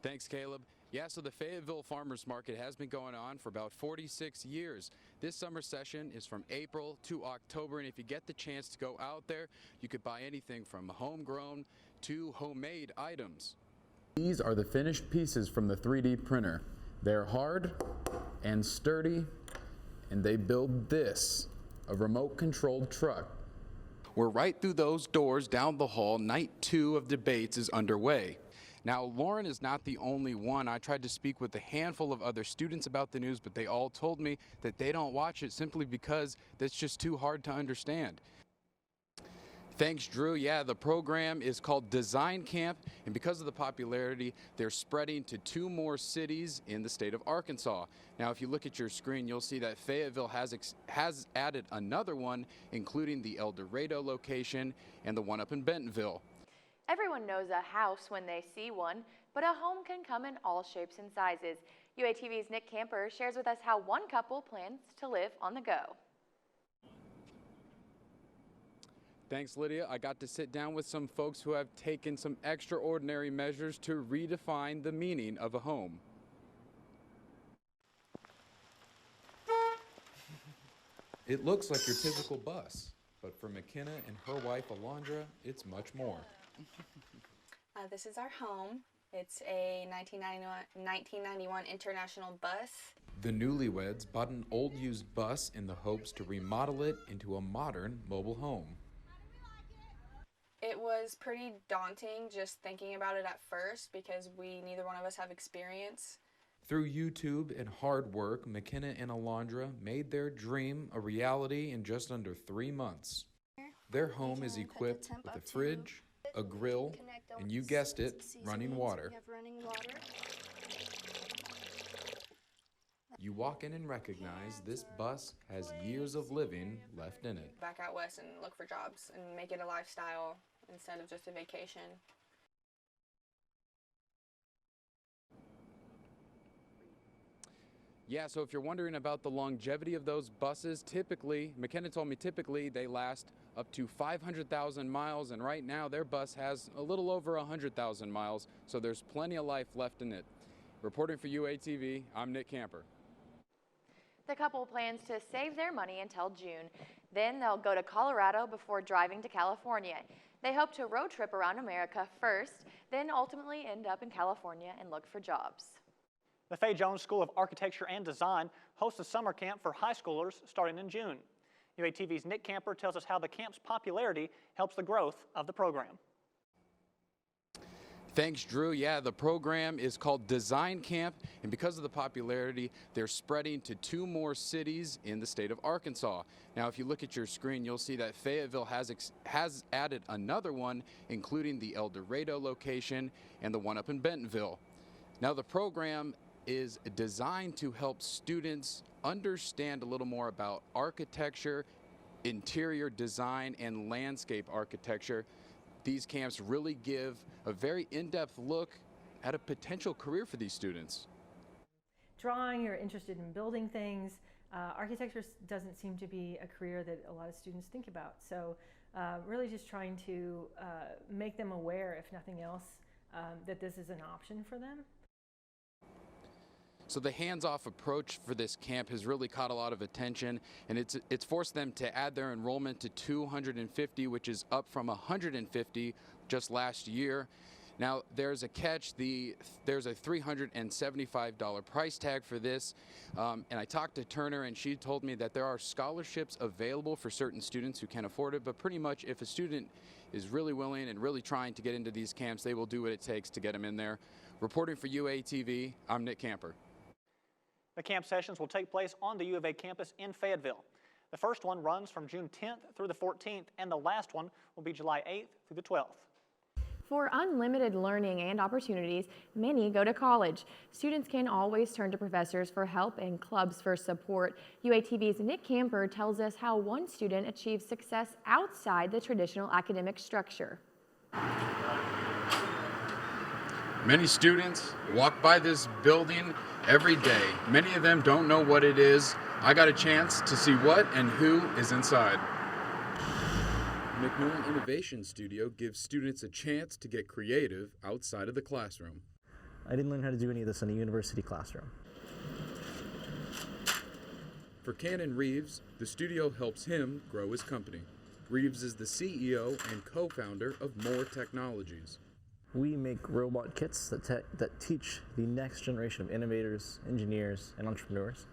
Thanks, Caleb. Yeah, so the Fayetteville Farmers Market has been going on for about 46 years. This summer session is from April to October, and if you get the chance to go out there, you could buy anything from homegrown to homemade items. These are the finished pieces from the 3D printer. They're hard and sturdy, and they build this, a remote-controlled truck. We're right through those doors down the hall. Night 2 of debates is underway. Now, Lauren is not the only one. I tried to speak with a handful of other students about the news, but they all told me that they don't watch it simply because it's just too hard to understand. Thanks, Drew. Yeah, the program is called Design Camp, and because of the popularity, they're spreading to 2 more cities in the state of Arkansas. Now, if you look at your screen, you'll see that Fayetteville has added another one, including the El Dorado location and the one up in Bentonville. Everyone knows a house when they see one, but a home can come in all shapes and sizes. UATV's Nick Camper shares with us how one couple plans to live on the go. Thanks, Lydia. I got to sit down with some folks who have taken some extraordinary measures to redefine the meaning of a home. It looks like your typical bus, but for McKenna and her wife, Alondra, it's much more. This is our home. It's a 1991 International bus. The newlyweds bought an old used bus in the hopes to remodel it into a modern mobile home. It was pretty daunting just thinking about it at first because neither one of us have experience. Through YouTube and hard work, McKenna and Alondra made their dream a reality in just under 3 months. Their home is equipped with a fridge, a grill, and you guessed it, running water. You walk in and recognize this bus has years of living left in it. Back out west and look for jobs and make it a lifestyle instead of just a vacation. Yeah, so if you're wondering about the longevity of those buses, McKenna told me typically they last up to 500,000 miles, and right now their bus has a little over 100,000 miles, so there's plenty of life left in it. Reporting for UATV, I'm Nick Camper. The couple plans to save their money until June. Then they'll go to Colorado before driving to California. They hope to road trip around America first, then ultimately end up in California and look for jobs. The Fay Jones School of Architecture and Design hosts a summer camp for high schoolers starting in June. UATV's Nick Camper tells us how the camp's popularity helps the growth of the program. Thanks, Drew. Yeah, the program is called Design Camp, and because of the popularity, they're spreading to 2 more cities in the state of Arkansas. Now, if you look at your screen, you'll see that Fayetteville has added another one, including the El Dorado location and the one up in Bentonville. Now, the program is designed to help students understand a little more about architecture, interior design, and landscape architecture. These camps really give a very in-depth look at a potential career for these students. Drawing, you're interested in building things. Architecture doesn't seem to be a career that a lot of students think about. So really just trying to make them aware, if nothing else, that this is an option for them. So the hands-off approach for this camp has really caught a lot of attention, and it's forced them to add their enrollment to 250, which is up from 150 just last year. Now, there's a catch. There's a $375 price tag for this, and I talked to Turner, and she told me that there are scholarships available for certain students who can afford it, but pretty much if a student is really willing and really trying to get into these camps, they will do what it takes to get them in there. Reporting for UATV, I'm Nick Camper. The camp sessions will take place on the U of A campus in Fayetteville. The first one runs from June 10th through the 14th, and the last one will be July 8th through the 12th. For unlimited learning and opportunities, many go to college. Students can always turn to professors for help and clubs for support. UATV's Nick Camper tells us how one student achieves success outside the traditional academic structure. Many students walk by this building every day. Many of them don't know what it is. I got a chance to see what and who is inside. McMillan Innovation Studio gives students a chance to get creative outside of the classroom. I didn't learn how to do any of this in a university classroom. For Cannon Reeves, the studio helps him grow his company. Reeves is the CEO and co-founder of More Technologies. We make robot kits that teach the next generation of innovators, engineers, and entrepreneurs.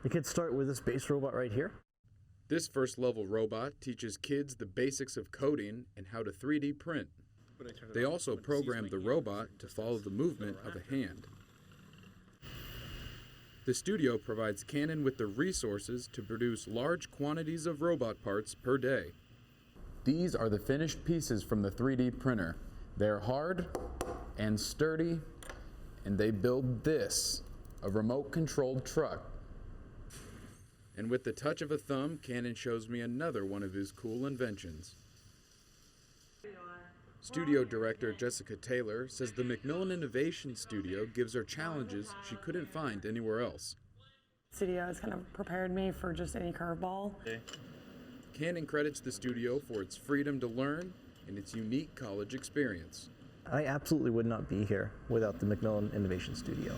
The kits start with this base robot right here. This first-level robot teaches kids the basics of coding and how to 3D print. They also program the robot to follow the movement of a hand. The studio provides Cannon with the resources to produce large quantities of robot parts per day. These are the finished pieces from the 3D printer. They're hard and sturdy, and they build this, a remote-controlled truck. And with the touch of a thumb, Cannon shows me another one of his cool inventions. Studio director Jessica Taylor says the McMillan Innovation Studio gives her challenges she couldn't find anywhere else. Studio has kind of prepared me for just any curveball. Cannon credits the studio for its freedom to learn and its unique college experience. I absolutely would not be here without the McMillan Innovation Studio.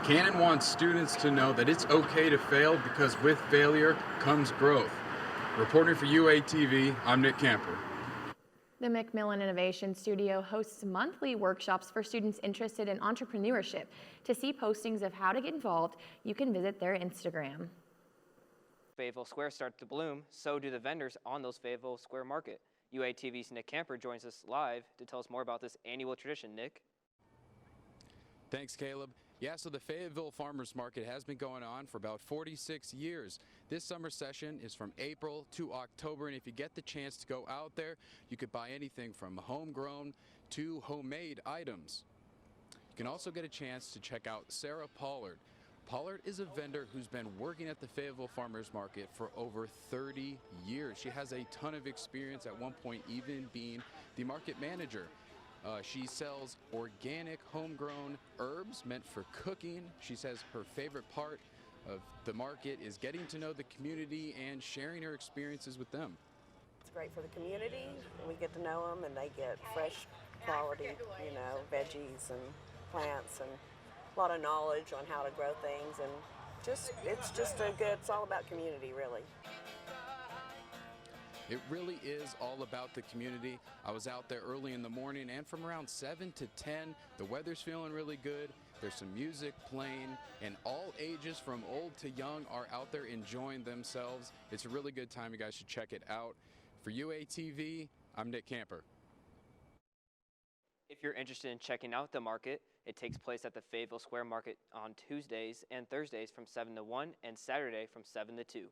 Cannon wants students to know that it's okay to fail because with failure comes growth. Reporting for UATV, I'm Nick Camper. The McMillan Innovation Studio hosts monthly workshops for students interested in entrepreneurship. To see postings of how to get involved, you can visit their Instagram. Fayetteville Square starts to bloom, so do the vendors on those Fayetteville Square Market. UATV's Nick Camper joins us live to tell us more about this annual tradition. Nick? Thanks, Caleb. Yeah, so the Fayetteville Farmers Market has been going on for about 46 years. This summer session is from April to October, and if you get the chance to go out there, you could buy anything from homegrown to homemade items. You can also get a chance to check out Sarah Pollard. Pollard is a vendor who's been working at the Fayetteville Farmers Market for over 30 years. She has a ton of experience, at one point even being the market manager. She sells organic, homegrown herbs meant for cooking. She says her favorite part of the market is getting to know the community and sharing her experiences with them. It's great for the community. We get to know them, and they get fresh quality, veggies and plants, and a lot of knowledge on how to grow things. And it's all about community, really. It really is all about the community. I was out there early in the morning, and from around 7 to 10, the weather's feeling really good. There's some music playing, and all ages from old to young are out there enjoying themselves. It's a really good time. You guys should check it out. For UATV, I'm Nick Camper. If you're interested in checking out the market, it takes place at the Fayetteville Square Market on Tuesdays and Thursdays from 7 to 1 and Saturday from 7 to 2.